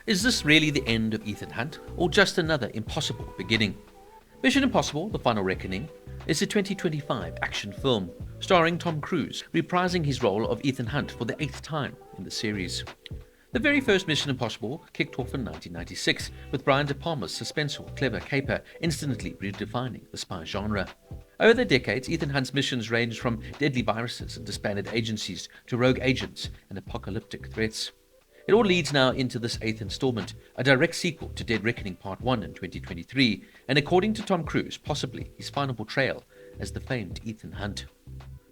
Is this really the end of Ethan Hunt, or just another impossible beginning? Mission Impossible: The Final Reckoning is a 2025 action film starring Tom Cruise, reprising his role of Ethan Hunt for the 8th time in the series. The very first Mission Impossible kicked off in 1996 with Brian De Palma's suspenseful, clever caper instantly redefining the spy genre. Over the decades, Ethan Hunt's missions ranged from deadly viruses and disbanded agencies to rogue agents and apocalyptic threats. It all leads now into this 8th installment, a direct sequel to Dead Reckoning Part 1 in 2023, and according to Tom Cruise, possibly his final portrayal as the famed Ethan Hunt.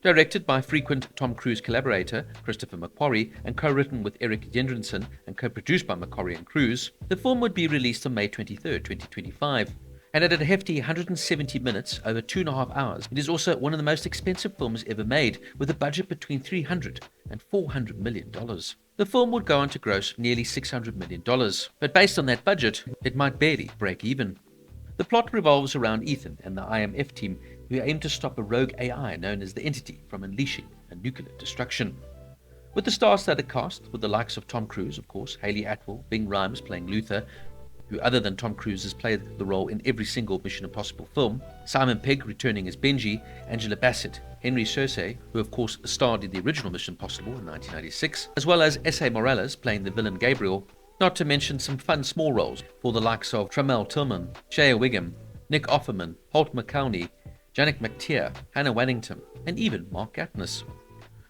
Directed by frequent Tom Cruise collaborator Christopher McQuarrie and co-written with Eric Jendrenson and co-produced by McQuarrie and Cruise, the film would be released on May 23, 2025. And at a hefty 170 minutes, over 2.5 hours, it is also one of the most expensive films ever made, with a budget between $300 and $400 million. The film would go on to gross nearly $600 million, but based on that budget, it might barely break even. The plot revolves around Ethan and the IMF team, who aim to stop a rogue AI known as the Entity from unleashing a nuclear destruction. With the star-studded cast, with the likes of Tom Cruise, of course, Haley Atwell, Bing Rhymes playing Luther, who other than Tom Cruise has played the role in every single Mission Impossible film, Simon Pegg returning as Benji, Angela Bassett, Henry Cersei, who of course starred in the original Mission Impossible in 1996, as well as S.A. Morales playing the villain Gabriel, not to mention some fun small roles for the likes of Tramell Tillman, Shea Wiggum, Nick Offerman, Holt McCowney, Janek McTeer, Hannah Waddington, and even Mark Gatiss.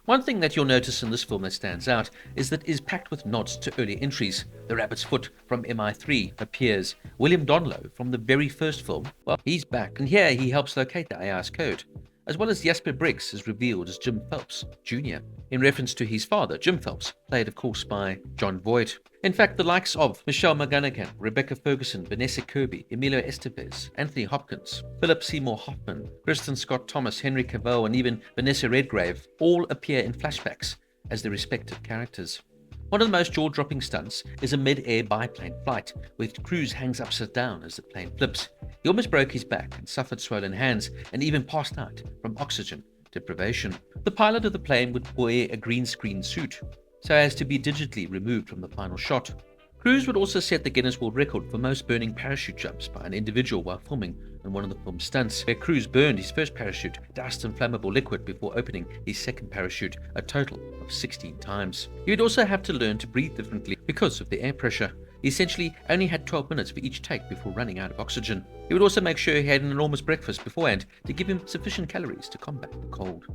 One thing that you'll notice in this film that stands out is that it is packed with nods to early entries. The Rabbit's Foot from MI3 appears. William Donlow from the very first film, well, he's back, and here he helps locate the AI's code, as well as Jasper Briggs is revealed as Jim Phelps Jr., in reference to his father, Jim Phelps, played of course by Jon Voight. In fact, the likes of Michelle McGonagall, Rebecca Ferguson, Vanessa Kirby, Emilio Estevez, Anthony Hopkins, Philip Seymour Hoffman, Kristen Scott Thomas, Henry Cavill, and even Vanessa Redgrave all appear in flashbacks as their respective characters. One of the most jaw-dropping stunts is a mid-air biplane flight, where Cruise hangs upside down as the plane flips. He almost broke his back and suffered swollen hands and even passed out from oxygen deprivation. The pilot of the plane would wear a green screen suit, so as to be digitally removed from the final shot. Cruise would also set the Guinness World Record for most burning parachute jumps by an individual while filming in one of the film's stunts, where Cruise burned his first parachute, doused in flammable liquid before opening his second parachute a total of 16 times. He would also have to learn to breathe differently because of the air pressure. He essentially only had 12 minutes for each take before running out of oxygen. He would also make sure he had an enormous breakfast beforehand to give him sufficient calories to combat the cold.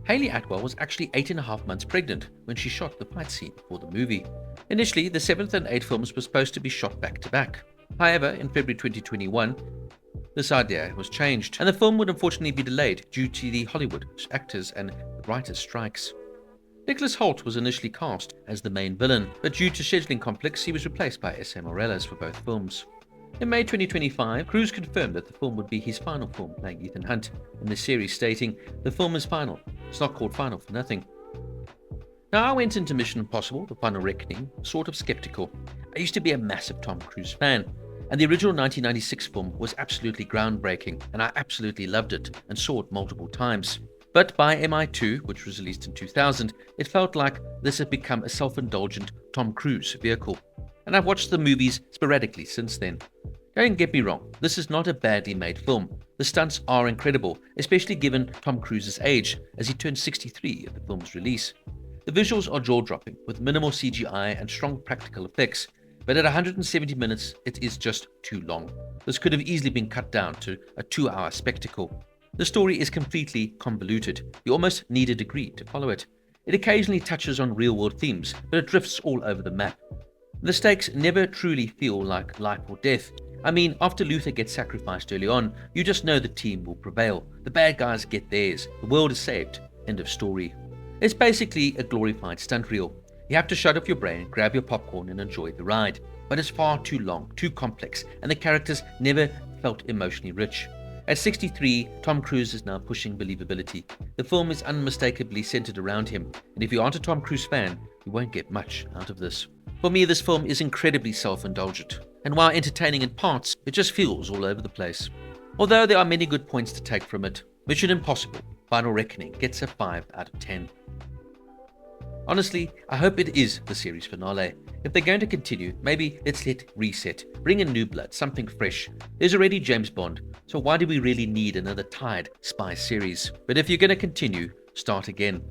Haley Atwell was actually 8.5 months pregnant when she shot the fight scene for the movie. Initially, the 7th and 8th films were supposed to be shot back to back. However, in February 2021, this idea was changed, and the film would unfortunately be delayed due to the Hollywood actors and writers' strikes. Nicholas Hoult was initially cast as the main villain, but due to scheduling conflicts, he was replaced by S.A. Morales for both films. In May 2025, Cruise confirmed that the film would be his final film playing Ethan Hunt in the series, stating, "The film is final. It's not called final for nothing." Now, I went into Mission Impossible: The Final Reckoning sort of skeptical. I used to be a massive Tom Cruise fan, and the original 1996 film was absolutely groundbreaking, and I absolutely loved it and saw it multiple times. But by MI2, which was released in 2000, it felt like this had become a self-indulgent Tom Cruise vehicle, and I've watched the movies sporadically since then. Don't get me wrong, this is not a badly made film. The stunts are incredible, especially given Tom Cruise's age, as he turned 63 at the film's release. The visuals are jaw-dropping, with minimal CGI and strong practical effects, but at 170 minutes, it is just too long. This could have easily been cut down to a 2-hour spectacle. The story is completely convoluted. You almost need a degree to follow it. It occasionally touches on real-world themes, but it drifts all over the map. The stakes never truly feel like life or death. I mean, after Luther gets sacrificed early on, you just know the team will prevail. The bad guys get theirs. The world is saved. End of story. It's basically a glorified stunt reel. You have to shut off your brain, grab your popcorn, and enjoy the ride. But it's far too long, too complex, and the characters never felt emotionally rich. At 63, Tom Cruise is now pushing believability. The film is unmistakably centered around him, and if you aren't a Tom Cruise fan, you won't get much out of this. For me, this film is incredibly self-indulgent, and while entertaining in parts, it just feels all over the place. Although there are many good points to take from it, Mission Impossible: Final Reckoning gets a 5 out of 10. Honestly, I hope it is the series finale. If they're going to continue, maybe let's hit reset, bring in new blood, something fresh. There's already James Bond, so why do we really need another tired spy series? But if you're going to continue, start again.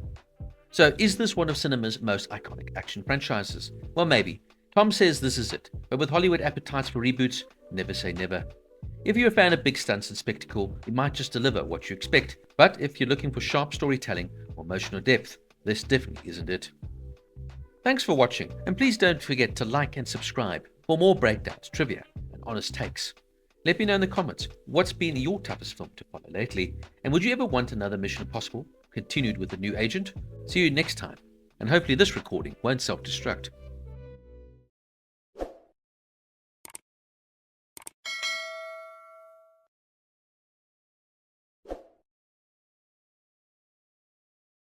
So is this one of cinema's most iconic action franchises? Well, maybe. Tom says this is it, but with Hollywood appetites for reboots, never say never. If you're a fan of big stunts and spectacle, it might just deliver what you expect. But if you're looking for sharp storytelling or emotional depth, this definitely isn't it. Thanks for watching, and please don't forget to like and subscribe for more breakdowns, trivia, and honest takes. Let me know in the comments what's been your toughest film to follow lately, and would you ever want another Mission Impossible continued with a new agent? See you next time, and hopefully this recording won't self-destruct.